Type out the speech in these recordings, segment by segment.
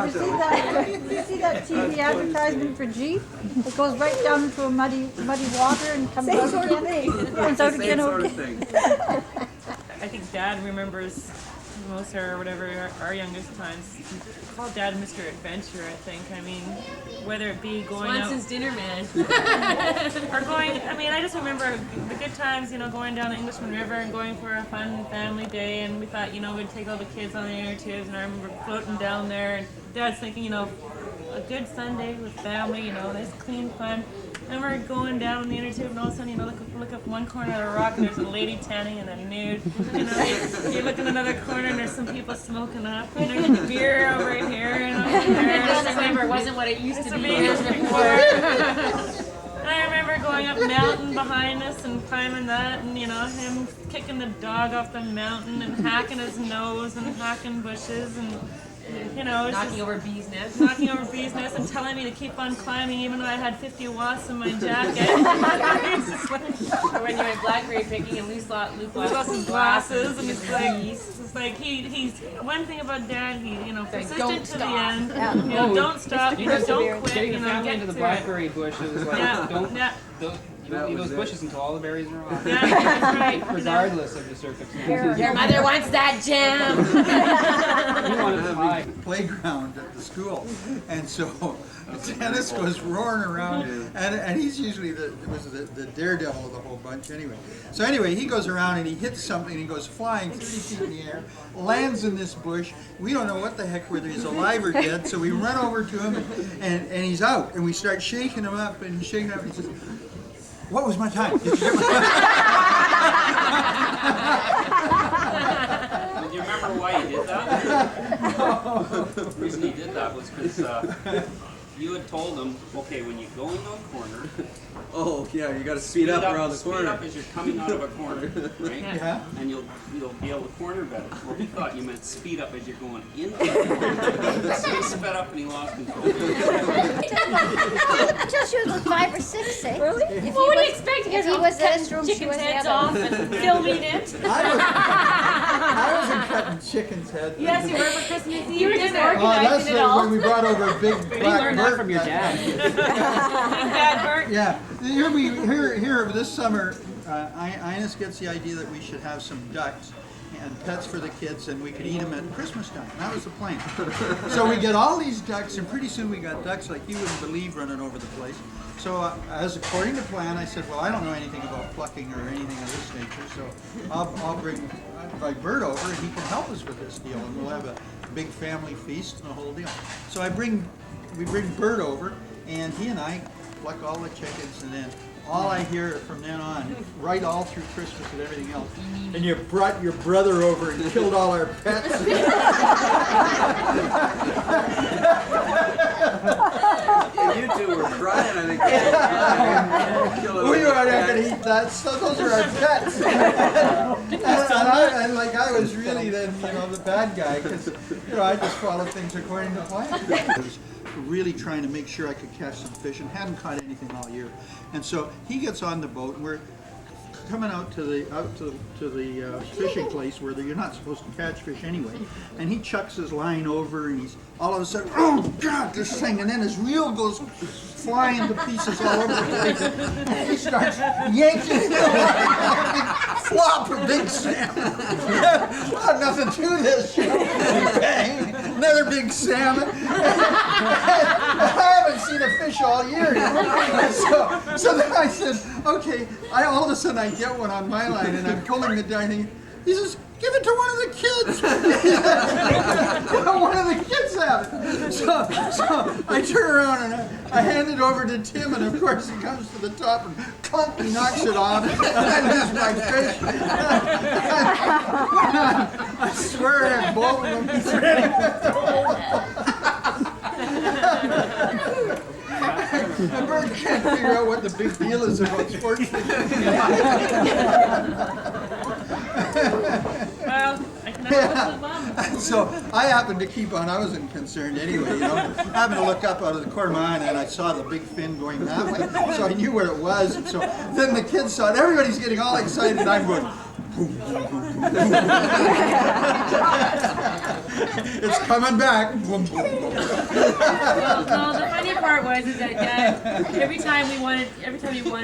you see that TV advertisement for Jeep? It goes right down into a muddy water and comes out again. Comes out again. I think Dad remembers most or whatever our youngest times. Call Dad Mr. Adventure, I think. I mean, whether it be going Swanson's Dinner Man. or going, I mean, I just remember the good times, going down the Englishman River and going for a fun family day, and we thought, we'd take all the kids on the inner tubes, and I remember floating down there, and Dad's thinking, a good Sunday with family, nice clean fun. And we're going down in the inner tube, and all of a sudden, look up one corner of the rock, and there's a lady tanning in a nude. You look in another corner, and there's some people smoking up. And there's beer over here, and over there. I remember, it wasn't what it used to be years before. And I remember going up mountain behind us and climbing that, and him kicking the dog off the mountain and hacking his nose and hacking bushes and. Knocking over bees' nests. Knocking over bees' nests and telling me to keep on climbing even though I had 50 wasps in my jacket. Or when you went blackberry picking and loose lost his glasses, and it's like he's one thing about Dad, he persistent to the end. Don't stop, don't quit, Getting the family get into the through blackberry it. bushes, like don't eat those bushes until all the berries are off. Yeah, that's right. Regardless of the circumstances. Your mother wants that jam. You want to pie. Playground at the school, and so Dennis goes roaring around, and he's usually the daredevil of the whole bunch anyway. So anyway, he goes around and he hits something, and he goes flying 30 feet in the air, lands in this bush. We don't know what the heck, whether he's alive or dead, so we run over to him, and he's out, and we start shaking him up, and he's shaking up, and he says, "What was my time? Did you get my time?" Do you remember why he did that? The reason he did that was because you had told him, okay, when you go into a corner, oh yeah, you got to speed up around the corner. Speed up as you're coming out of a corner, right? Yeah. And you'll be able to corner better. Well, he thought you meant speed up as you're going into the corner. So he sped up and he lost control. Until she was like 5 or 6, eh? Really? If What would was, you expect? If he was in his room, she chicken's was heads the other. off and filming it. I wasn't cutting chicken's head. Yes, you were for Christmas Eve. You were just That's organizing it all. when we brought over a big You black learned bird. that from your dad. Dad Bert. Yeah, here this summer, Ines gets the idea that we should have some ducks and pets for the kids, and we could eat them at Christmas time. That was the plan. So we get all these ducks, and pretty soon we got ducks like you wouldn't believe running over the place. So as according to plan, I said, well, I don't know anything about plucking or anything of this nature, so I'll bring my Bert over, and he can help us with this deal, and we'll have a big family feast and the whole deal. So we bring Bert over, and he and I pluck all the chickens, and then all I hear from then on, right all through Christmas and everything else, and you brought your brother over and killed all our pets. You two were crying, I think. We are not going to eat that, so those are our pets. and I was really then, the bad guy, because, I just followed things according to plan. I was really trying to make sure I could catch some fish and hadn't caught anything all year. And so he gets on the boat, and we're coming out to the fishing place where you're not supposed to catch fish anyway. And he chucks his line over, and he's all of a sudden, oh God, this thing! And then his reel goes flying to pieces all over the place. And he starts yanking the line. Flop, a big salmon. Nothing to this. Bang! Another big salmon. I haven't seen a fish all year. So then I said, okay. All of a sudden I get one on my line, and I'm pulling it down. And he says, give it to one of the kids. One of the kids have it. So I turn around and I hand it over to Tim, and of course he comes to the top and clunk, he knocks it off, and I lose my fish. I swear I have both of them. He's ready. The bird can't figure out what the big deal is about sports. Well, I can never whistle mom. So I happened to keep on. I wasn't concerned anyway, I happened to look up out of the corner of my eye, and I saw the big fin going that way, so I knew where it was. And so then the kids saw it. Everybody's getting all excited, and I'm going, boom, boom, boom, boom, boom. It's coming back. Boom, boom, boom. Well, no, the funny part was is that Dad, every time he wanted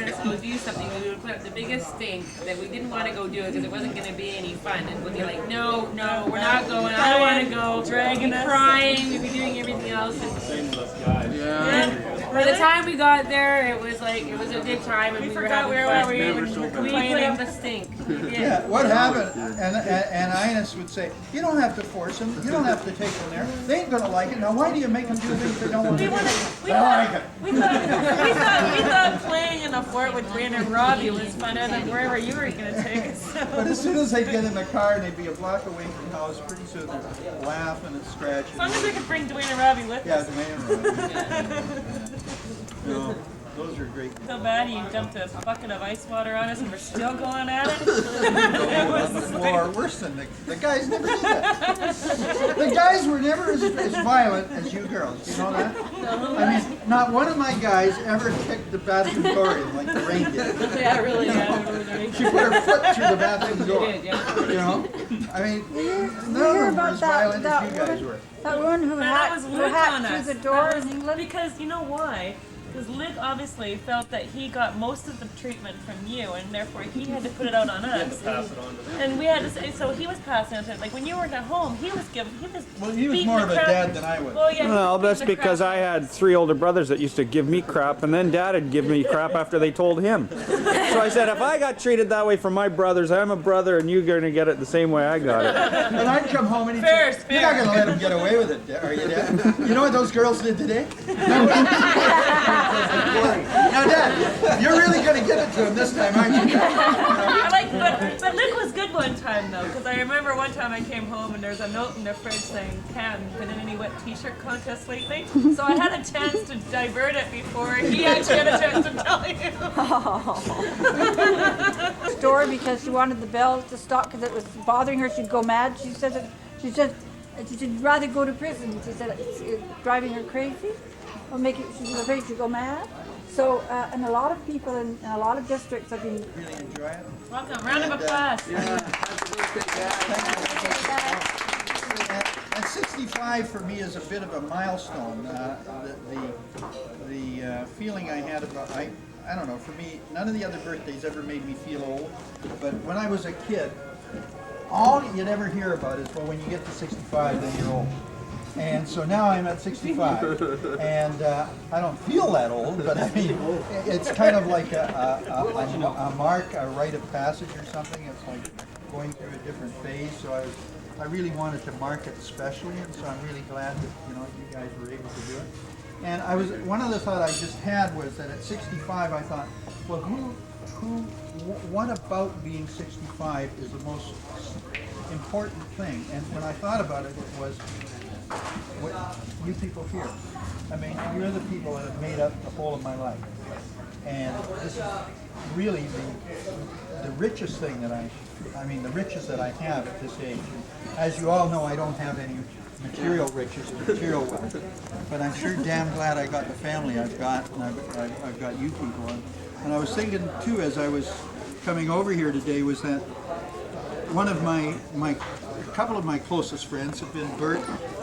us to go do something, we would put up the biggest stink that we didn't want to go do it because it wasn't going to be any fun. And we'd be like, no, we're not going. I don't want to go. Dragging We'd be us. crying. We'd be doing everything else. And Same with us guys. by the time we got there, it was a good time, and we Forgot were where having we fun. were even We put complaining. up the stink. Yeah, what happened? And Ines would say, you don't have to force them. You don't have to take them there. They ain't gonna like it. Now, why do you make them do things they don't want to do? I like it. We thought playing in the fort with Dwayne and Robbie was funner than wherever you were going to take us. But as soon as they'd get in the car and they'd be a block away from the house, pretty soon they'd laughing and scratching. As long as we could bring Dwayne and Robbie with Yeah, us. Dwayne and Robbie. No, those are great. So bad he dumped a bucket of ice water on us and we're still going at it. On the floor, worse than the guys never did that. The guys were never as violent as you girls. You know that? I mean, not one of my guys ever kicked the bathroom door in like the rain did. Yeah, really. Yeah. She put her foot through the bathroom door. did, yeah. You know? I mean, none hear of them were about as that- violent that as you guys woman? were. That woman who That hacked, was who Luke hacked on through us. the door That in was- England. Because you know why? Because Luke obviously felt that he got most of the treatment from you, and therefore he had to put it out on us. Pass it on to them. And we had to say, so he was passing it. Like when you weren't at home, he was Well, he was beating more the of a crap- dad than I was. Well, yeah, he was Well, that's beating the because crap. I had 3 older brothers that used to give me crap, and then Dad would give me crap after they told him. So I said, if I got treated that way from my brothers, I'm a brother, and you're going to get it the same way I got it. And I'd come home and he'd Fair, say, you're not going to let him get away with it, are you, Dad? You know what those girls did today? Now, Dad, you're really going to give it to him this time, aren't you? But Luke was good one time though, because I remember one time I came home and there's a note in the fridge saying, "Cam, been in any wet t-shirt contests lately?" So I had a chance to divert it before he actually had a chance to tell you. Store because she wanted the bell to stop because it was bothering her. She'd go mad. She said she'd rather go to prison. She said it's driving her crazy. Or she was afraid she'd go mad. So, and a lot of people in a lot of districts have been. Really enjoy it. Welcome, round of applause. And 65 for me is a bit of a milestone. The feeling I had about, I don't know, for me, none of the other birthdays ever made me feel old. But when I was a kid, all you'd ever hear about is, well, when you get to 65, then you're old. And so now I'm at 65, and I don't feel that old, but I mean, it's kind of like a mark, a rite of passage or something. It's like going through a different phase. So I really wanted to mark it specially, and so I'm really glad that you guys were able to do it. And one of the thought I just had was that at 65, I thought, well, what about being 65 is the most important thing? And when I thought about it, it was what you people here. I mean, you're the people that have made up the whole of my life. And this is really the richest thing that the riches that I have at this age. As you all know, I don't have any material riches or material wealth, but I'm sure damn glad I got the family I've got, and I've got you people. And I was thinking too, as I was coming over here today, was that one of a couple of my closest friends have been Bert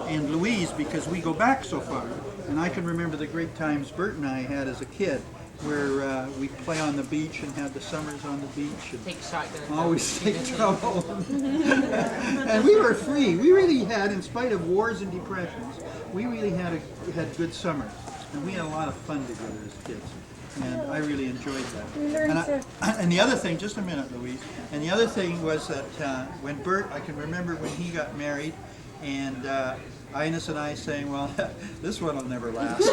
and Louise, because we go back so far. And I can remember the great times Bert and I had as a kid, where we'd play on the beach and had the summers on the beach. And Take shotgun. always take trouble. And we were free. We really had, in spite of wars and depressions, we really had good summers. And we had a lot of fun together as kids. And I really enjoyed that. And the other thing, just a minute, Louise. And the other thing was that when Bert, I can remember when he got married, and Ines and I saying, well, this one will never last.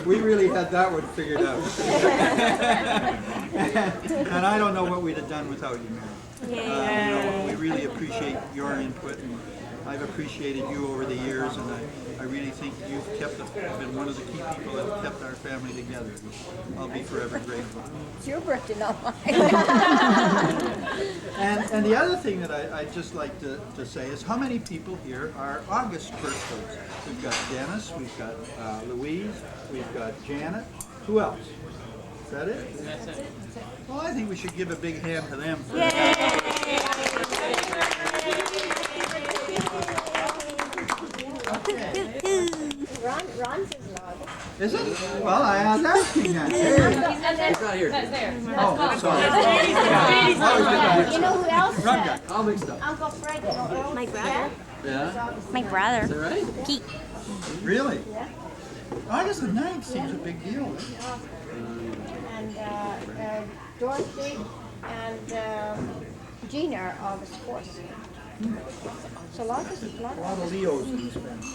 We really had that one figured out. And I don't know what we'd have done without you, Mary. We really appreciate your input, and I've appreciated you over the years, and I really think you've been one of the key people that have kept our family together. I'll be forever grateful. It's your birthday, not mine. And the other thing that I'd just like to say is how many people here are August birthdays? We've got Dennis, we've got Louise, we've got Janet. Who else? Is that it? That's it. Well, I think we should give a big hand to them. Yay! Ron's is loud. Is it? Well, I was asking that. It's not here. That's there. Oh, sorry. You know who else? Run guy. All mixed up. Uncle Fred, you know Earl? My brother. Yeah? My brother. Is that right? Pete. Really? August the 9th seems a big deal. And Dorothy and Gina are August 4th. So a lot of A lot of Leos in this family.